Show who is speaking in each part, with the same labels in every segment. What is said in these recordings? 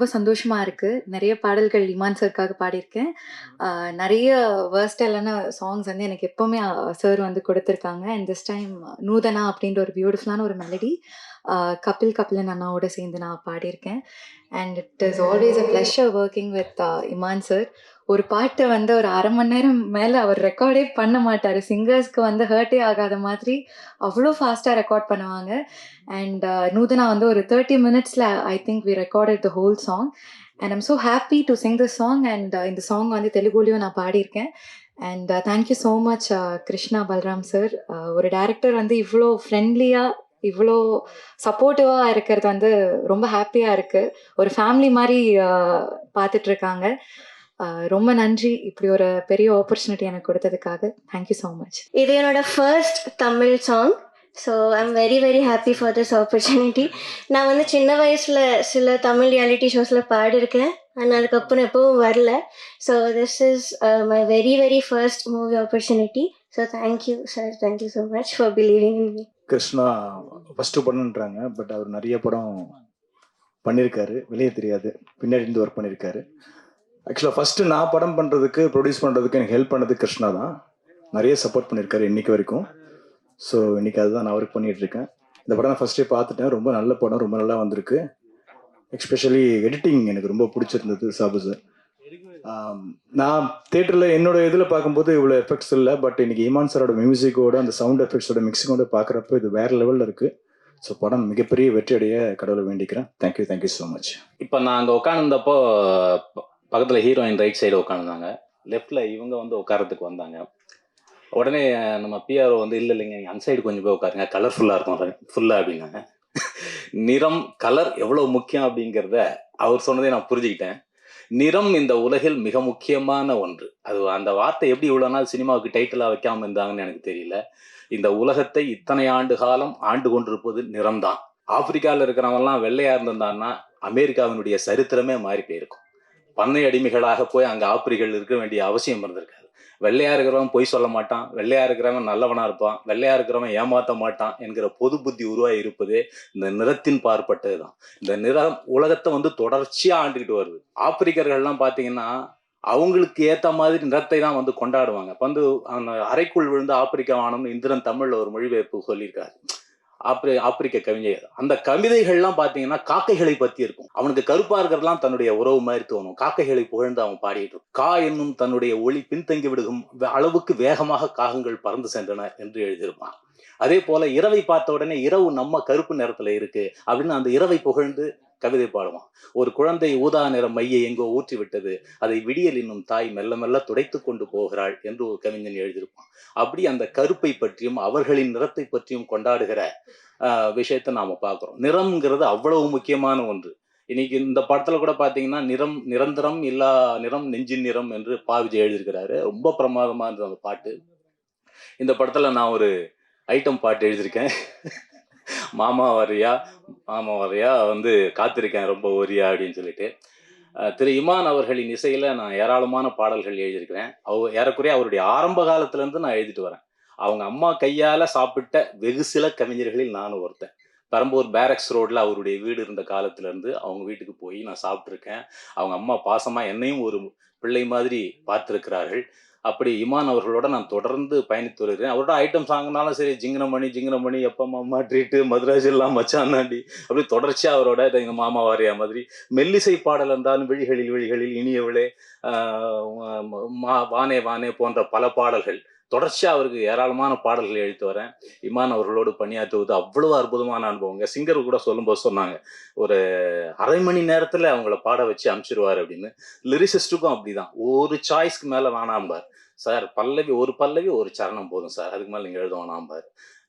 Speaker 1: ரொம்ப சந்தோஷமா இருக்கு. நெறைய பாடல்கள் இமான் சாருக்காக பாடியிருக்கேன். நெறைய வெர்ஸ்டைலான சாங்ஸ் வந்து எனக்கு எப்பவுமே சார் வந்து குடுத்துருக்காங்க. அண்ட் திஸ் டைம் நூதனா அப்படின்ற ஒரு பியூட்டிஃபுல்லான ஒரு மெலடி கபில் கபிலன் அண்ணாவோட சேர்ந்து நான் பாடியிருக்கேன். And it is always a pleasure working with Imman sir. ஒரு பாட்ட வந்து ஒரு 1/2 மணி நேரம் மேல அவர் ரெக்கார்டே பண்ண மாட்டாரு. சிங்கர்ஸ்க்கு வந்து ஹர்ட்டே ஆகாத மாதிரி அவ்ளோ ஃபாஸ்ட்டா ரெக்கார்ட் பண்ணுவாங்க. அண்ட் நூதனா வந்து ஒரு 30 மினிட்ஸ்ல I think we recorded the whole song. And I'm so happy to sing this song. And இந்த சாங் வந்து தெலுங்குலயும் நான் பாடியிருக்கேன். And thank you so much Krishna Balram sir. ஒரு டைரக்டர் வந்து இவ்வளோ ஃப்ரெண்ட்லியா இவ்வளோ சப்போர்ட்டிவா இருக்கிறது வந்து ரொம்ப ஹாப்பியா இருக்கு. ஒரு ஃபேமிலி மாதிரி பார்த்துட்டு இருக்காங்க. ரொம்ப நன்றி இப்படி ஒரு பெரிய ஆப்பர்ச்சுனிட்டி எனக்கு கொடுத்ததுக்காக. Thank you so much.
Speaker 2: இது என்னோட first Tamil song. So I'm very very happy for this opportunity. நான் வந்து சின்ன வயசில் சில தமிழ் ரியாலிட்டி ஷோஸில் பாடியிருக்கேன். ஆனால் அதுக்கப்புறம் எப்பவும் வரல. So this is my very very first movie opportunity. So thank you sir, thank you so much for believing in me.
Speaker 3: Krishna first படம்ன்றாங்க, பட் அவர் நிறைய படம் பண்ணியிருக்காரு, வெளியே தெரியாது, பின்னாடி இருந்து ஒர்க் பண்ணியிருக்காரு. ஆக்சுவலாக ஃபஸ்ட்டு நான் படம் பண்ணுறதுக்கு ப்ரொடியூஸ் பண்ணுறதுக்கு எனக்கு ஹெல்ப் பண்ணது கிருஷ்ணா தான். நிறைய சப்போர்ட் பண்ணியிருக்காரு இன்னைக்கு வரைக்கும். ஸோ இன்னைக்கு அதுதான் நான் ஒர்க் பண்ணிகிட்ருக்கேன். இந்த படம் நான் ஃபஸ்ட்டே பார்த்துட்டேன். ரொம்ப நல்ல படம், ரொம்ப நல்லா வந்திருக்கு. எஸ்பெஷலி எடிட்டிங் எனக்கு ரொம்ப பிடிச்சிருந்தது சாபு சார். நான் தேட்டரில் என்னோட இதில் பார்க்கும்போது இவ்வளோ எஃபெக்ட்ஸ் இல்லை, பட் இன்னைக்கு இமான் சாரோட மியூசிக்கோட அந்த சவுண்ட் எஃபெக்ட்ஸோட மிக்சிங்கோட பார்க்குறப்ப இது வேறு லெவலில் இருக்குது. ஸோ படம் மிகப்பெரிய வெற்றி அடைய கடவுளை வேண்டிக்கிறேன். Thank you so much.
Speaker 4: இப்போ நான் அங்கே உட்காந்துருந்தப்போ பக்கத்தில் ஹீரோயின் ரைட் சைடு உட்காந்துருந்தாங்க, லெஃப்டில் இவங்க வந்து உட்காரத்துக்கு வந்தாங்க. உடனே நம்ம பிஆர்ஓ வந்து இல்லை இல்லைங்க நீங்கள் அந்த சைடு கொஞ்சம் போய் உட்காருங்க, கலர்ஃபுல்லாக இருக்கும் ஃபுல்லாக அப்படின்னாங்க. நிறம் கலர் எவ்வளோ முக்கியம் அப்படிங்கிறத அவர் சொன்னதை நான் புரிஞ்சுக்கிட்டேன். நிறம் இந்த உலகில் மிக முக்கியமான ஒன்று. அது அந்த வார்த்தை எப்படி இவ்வளோ நாள் சினிமாவுக்கு டைட்டிலாக வைக்காமல் இருந்தாங்கன்னு எனக்கு தெரியல. இந்த உலகத்தை இத்தனை ஆண்டு காலம் ஆண்டு கொண்டிருப்பது நிறம்தான். ஆப்பிரிக்காவில் இருக்கிறவங்கலாம் வெள்ளையாக இருந்திருந்தான்னா அமெரிக்காவினுடைய சரித்திரமே மாறி போயிருக்கும். பண்ணை அடிமைகளாக போய் அங்கே ஆப்பிரிக்கர்கள் இருக்க வேண்டிய அவசியம் இருந்திருக்காது. வெள்ளையா இருக்கிறவன் பொய் சொல்ல மாட்டான், வெள்ளையா இருக்கிறவன் நல்லவனா இருப்பான், வெள்ளையா இருக்கிறவன் ஏமாற்ற மாட்டான் என்கிற பொது புத்தி உருவாகி இருப்பதே இந்த நிறத்தின் பார்ப்பட்டதுதான். இந்த நிறம் உலகத்தை வந்து தொடர்ச்சியா ஆண்டுகிட்டு வருது. ஆப்பிரிக்கர்கள்லாம் பார்த்தீங்கன்னா அவங்களுக்கு ஏற்ற மாதிரி நிறத்தை தான் வந்து கொண்டாடுவாங்க. வந்து அந்த அறைக்குள் விழுந்து ஆப்பிரிக்கா வானம்னு இந்திரன் தமிழ்ல ஒரு மொழிபெயர்ப்பு சொல்லியிருக்காரு, ஆப்பிரிக்க கவிஞர். அந்த கவிதைகள்லாம் பார்த்தீங்கன்னா காக்கைகளை பற்றி இருக்கும். அவனுக்கு கருப்பா இருக்கிறதுலாம் தன்னுடைய உறவு மாதிரி தோணும். காக்கைகளை புகழ்ந்து அவன் பாடிட்டு கா என்னும் தன்னுடைய ஒளி பின்தங்கி விடுகும் அளவுக்கு வேகமாக காகங்கள் பறந்து சென்றன என்று எழுதியிருப்பான். அதே போல இரவை பார்த்த உடனே இரவு நம்ம கருப்பு நிறத்துல இருக்கு அப்படின்னு அந்த இரவை புகழ்ந்து கவிதை பாடுவான். ஒரு குழந்தை ஊதா நிற மையை எங்கோ ஊற்றி விட்டது, அதை விடியல் என்னும் தாய் மெல்ல மெல்ல துடைத்து கொண்டு போகிறாள் என்று ஒரு கவிஞன் எழுதியிருப்பான். அப்படி அந்த கருப்பை பற்றியும் அவர்களின் நிறத்தை பற்றியும் கொண்டாடுகிற விஷயத்தை நாம பார்க்கிறோம். நிறம்ங்கிறது அவ்வளவு முக்கியமான ஒன்று. இன்னைக்கு இந்த படத்துல கூட பாத்தீங்கன்னா நிறம் நிரந்தரம் இல்லா நிறம் நெஞ்சின் நிறம் என்று பாவிஜய் எழுதியிருக்கிறாரு. ரொம்ப பிரமாதமா இருந்தது அந்த பாட்டு. இந்த படத்துல நான் ஒரு ஐட்டம் பாட்டு எழுதியிருக்கேன். மாமா வரையா வந்து காத்திருக்கேன் ரொம்ப ஒரியா அப்படின்னு சொல்லிட்டு. திரு இமான் அவர்களின் இசையில நான் ஏராளமான பாடல்கள் எழுதியிருக்கிறேன். ஏறக்குறைய அவருடைய ஆரம்ப காலத்துல இருந்து நான் எழுதிட்டு வரேன். அவங்க அம்மா கையால சாப்பிட்ட வெகு சில கவிஞர்களில் நானும் ஒருத்தன். பெரம்பூர் பேரக்ஸ் ரோட்ல அவருடைய வீடு இருந்த காலத்துல இருந்து அவங்க வீட்டுக்கு போய் நான் சாப்பிட்ருக்கேன். அவங்க அம்மா பாசமா என்னையும் ஒரு பிள்ளை மாதிரி பார்த்திருக்கிறார்கள். அப்படி இமான் அவர்களோட நான் தொடர்ந்து பயணித்து வருகிறேன். அவரோட ஐட்டம் சாங்னாலும் சரி, ஜிங்கனமணி எப்ப மாமா ட்ரீட்டு, மதுராஜ் எல்லாம் மச்சானாண்டி, அப்படி தொடர்ச்சியா அவரோட எங்க மாமா வாரியா மாதிரி மெல்லிசை பாடல் இருந்தாலும் விழிகளில் இனியவளே, வானே வானே போன்ற பல பாடல்கள் தொடர்ச்சியா அவருக்கு ஏராளமான பாடல்கள் எழுத்து வரேன். இமான் அவர்களோடு பணியாற்றுவது அவ்வளவு அற்புதமான அனுபவங்க. சிங்கர் கூட சொல்லும்போது சொன்னாங்க, ஒரு அரை மணி நேரத்துல அவங்கள பாட வச்சு அனுப்பிச்சிருவாரு அப்படின்னு. லிரிசிஸ்டுக்கும் அப்படிதான், ஒரு சாய்ஸ்க்கு மேல வேணாம்பார். சார் ஒரு பல்லவி ஒரு சரணம் போதும் சார், அதுக்கு மேலே நீங்கள் எழுத வேணாம்பார்.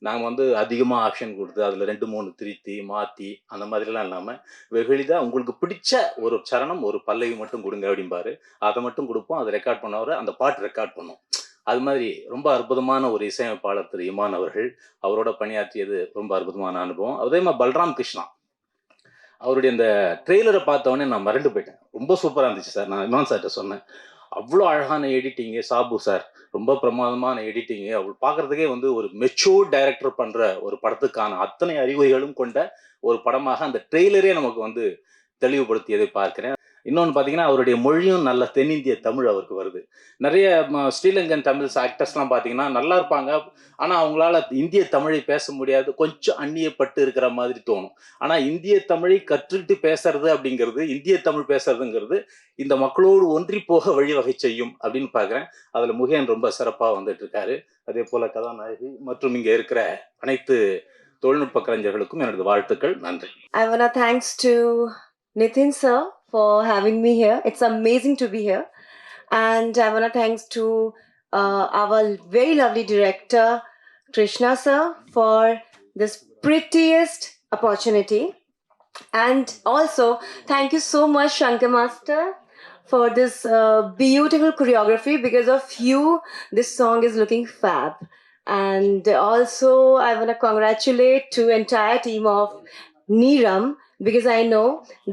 Speaker 4: நாங்கள் வந்து அதிகமாக ஆப்ஷன் கொடுத்து அதில் 2-3 திருத்தி மாற்றி அந்த மாதிரிலாம் இல்லாமல் வெகுளிதாக உங்களுக்கு பிடிச்ச ஒரு சரணம் ஒரு பல்லவி மட்டும் கொடுங்க அப்படிம்பாரு. அதை மட்டும் கொடுப்போம், அதை ரெக்கார்ட் பண்ணவரை அந்த பாட்டு ரெக்கார்ட் பண்ணோம். அது மாதிரி ரொம்ப அற்புதமான ஒரு இசையமைப்பாளர் திரு இமான் அவர்கள். அவரோட பணியாற்றியது ரொம்ப அற்புதமான அனுபவம். அதே மாதிரி பல்ராம் கிருஷ்ணா அவருடைய இந்த ட்ரெய்லரை பார்த்தவொடனே நான் மறந்து போயிட்டேன். ரொம்ப சூப்பராக இருந்துச்சு சார். நான் இமான் சார்கிட்ட சொன்னேன், அவ்வளோ அழகான எடிட்டிங்கு. சாபு சார் ரொம்ப பிரமாதமான எடிட்டிங்கு. அவர் பார்க்குறதுக்கே வந்து ஒரு மெச்சூர் டைரக்டர் பண்ணுற ஒரு படத்துக்கான அத்தனை அறிவுரைகளும் கொண்ட ஒரு படமாக அந்த ட்ரெய்லரே நமக்கு வந்து தெளிவுபடுத்தியதை பார்க்கிறேன். இன்னொன்று பார்த்தீங்கன்னா அவருடைய மொழியும் நல்ல தென்னிந்திய தமிழ் அவருக்கு வருது. நிறைய ஸ்ரீலங்கன் தமிழ்ஸ் ஆக்டர்ஸ்லாம் பார்த்தீங்கன்னா நல்லா இருப்பாங்க. ஆனால் அவங்களால இந்திய தமிழை பேச முடியாது, கொஞ்சம் அந்நியப்பட்டு இருக்கிற மாதிரி தோணும். ஆனால் இந்திய தமிழை கற்றுட்டு பேசுறது அப்படிங்கிறது, இந்திய தமிழ் பேசுறதுங்கிறது இந்த மக்களோடு ஒன்றி போக வழிவகை செய்யும் அப்படின்னு பார்க்குறேன். அதில் முகேன் ரொம்ப சிறப்பாக வந்துட்டு இருக்காரு. அதே போல கதாநாயகி மற்றும் இங்கே இருக்கிற அனைத்து தொழில்நுட்ப கலைஞர்களுக்கும் எனது வாழ்த்துக்கள். நன்றி.
Speaker 5: I want to thanks to Nitin sir for having me here. It's amazing to be here. And I want to thanks to our very lovely director, Krishna sir, for this prettiest opportunity. And also, thank you so much, Shankar Master, for this beautiful choreography. Because of you, this song is looking fab. And also, I want to congratulate to entire team of Neeram, because I know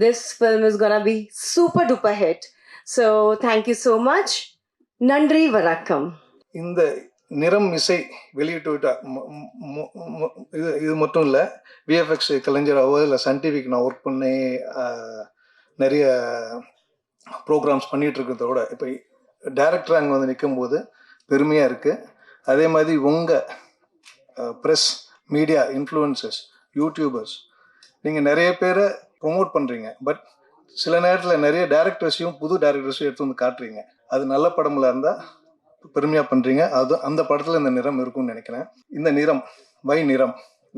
Speaker 5: this film is gonna be super duper hit. So thank you so much. Nandri Varakkam.
Speaker 6: இந்த நிறம் இசை வெளியிட்டு விட்டா இது மட்டும் இல்லை, VFX கலைஞராகவோ இல்லை Sun டிவிக்கு நான் ஒர்க் பண்ணி நிறைய ப்ரோக்ராம்ஸ் பண்ணிகிட்டு இருக்கிறதோட இப்போ டைரக்டர் அங்கே வந்து நிற்கும்போது பெருமையாக இருக்குது. அதே மாதிரி உங்கள் ப்ரெஸ் மீடியா இன்ஃப்ளூயன்சஸ் யூடியூபர்ஸ் நீங்கள் நிறைய பேரை ப்ரொமோட் பண்ணுறீங்க. பட் சில நேரத்தில் நிறைய டேரக்டர்ஸையும் புது டேரக்டர்ஸையும் எடுத்து வந்து காட்டுறீங்க. அது நல்ல படமில் இருந்தால் பெருமையாக பண்ணுறீங்க. அது அந்த படத்தில் இந்த நிறம் இருக்கும்னு நினைக்கிறேன். இந்த நிறம் வை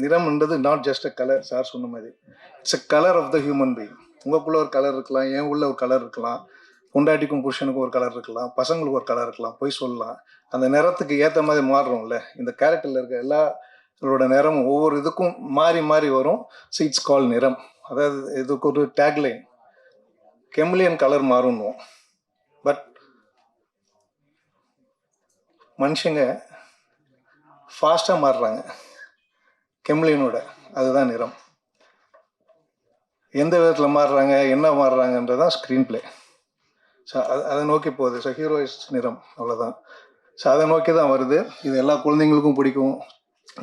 Speaker 6: நிறம்ன்றது not just a colour. Sir சொன்ன மாதிரி it's a colour of the human being. உங்களுக்குள்ள ஒரு கலர் இருக்கலாம், என் உள்ள ஒரு கலர் இருக்கலாம், பொண்டாட்டிக்கும் புருஷனுக்கும் ஒரு கலர் இருக்கலாம், பசங்களுக்கு ஒரு கலர் இருக்கலாம், போய் சொல்லலாம். அந்த நிறத்துக்கு ஏற்ற மாதிரி மாறுறோம்ல. இந்த கேரக்டரில் இருக்க எல்லாரோட நிறமும் ஒவ்வொரு இதுக்கும் மாறி மாறி வரும். ஸோ இட்ஸ் கால் நிறம். அதாவது இதுக்கு ஒரு டேக்லைன், கெமிலியன் கலர் மாறும்னுவோம். பட் மனுஷங்க ஃபாஸ்ட்டாக மாறுறாங்க கெமிலியனோட. அதுதான் நிறம். எந்த விதத்தில் மாறுறாங்க, என்ன மாறுறாங்கன்றதான் ஸ்க்ரீன் பிளே. ஸோ அதை நோக்கி போகுது. ஸோ ஹீரோயிஸ் நிறம் அவ்வளோதான். ஸோ அதை நோக்கி தான் வருது. இது எல்லா குழந்தைங்களுக்கும் பிடிக்கும்.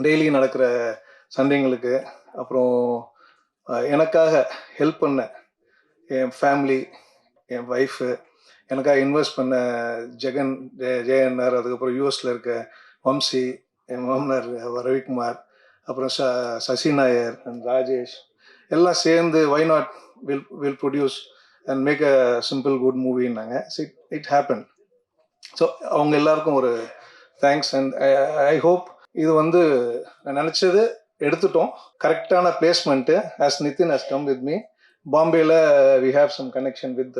Speaker 6: டெய்லி நடக்கிற சண்டைங்களுக்கு அப்புறம் எனக்காக ஹெல்ப் பண்ண என் ஃபேமிலி, என் ஒய்ஃபு, எனக்காக இன்வெஸ்ட் பண்ண ஜெயன்னார், அதுக்கப்புறம் யூஎஸில் இருக்க வம்சி, என் மாமனார் ரவிக்குமார், அப்புறம் சசி நாயர் அண்ட் ராஜேஷ் எல்லாம் சேர்ந்து why not will produce and make a simple good மூவின்னாங்க. It happen. ஸோ அவங்க எல்லாருக்கும் ஒரு தேங்க்ஸ். அண்ட் ஐ ஹோப் இது வந்து நான் நினச்சது எடுத்துட்டோம். கரெக்டான பிளேஸ்மெண்ட்டு. As Nitin has come with me. பாம்பேயில் we have some connection with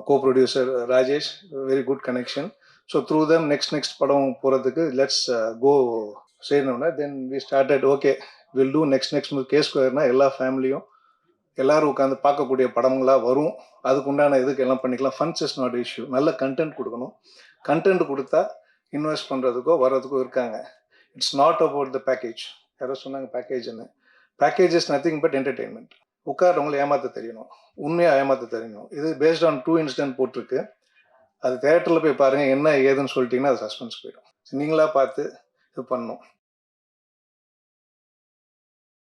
Speaker 6: co-producer Rajesh, very good connection. So through them next படம் போகிறதுக்கு லெட்ஸ் கோ செய்யணும்னா then we started okay will do next K2 எல்லா ஃபேமிலியும் எல்லோரும் உட்காந்து பார்க்கக்கூடிய படங்களாக வரும். அதுக்கு உண்டான இதுக்கு எல்லாம் பண்ணிக்கலாம். Funds is not issue. நல்ல கண்டென்ட் கொடுக்கணும். கண்டென்ட் கொடுத்தா இன்வெஸ்ட் பண்ணுறதுக்கோ வர்றதுக்கோ இருக்காங்க. It's not about the package. யாரோ சொன்னாங்க பேக்கேஜ்னு. Package is nothing but entertainment. உட்காரவங்களை ஏமாற்ற தெரியணும், உண்மையாக ஏமாற்ற தெரியணும். இது பேஸ்ட் ஆன் 2 இன்சிடென்ட் போட்டிருக்கு. அது தேட்டரில் போய் பாருங்கள். என்ன ஏதுன்னு சொல்லிட்டீங்கன்னா அது சஸ்பென்ஸ் போயிடும். நீங்களாக பார்த்து இது பண்ணணும்.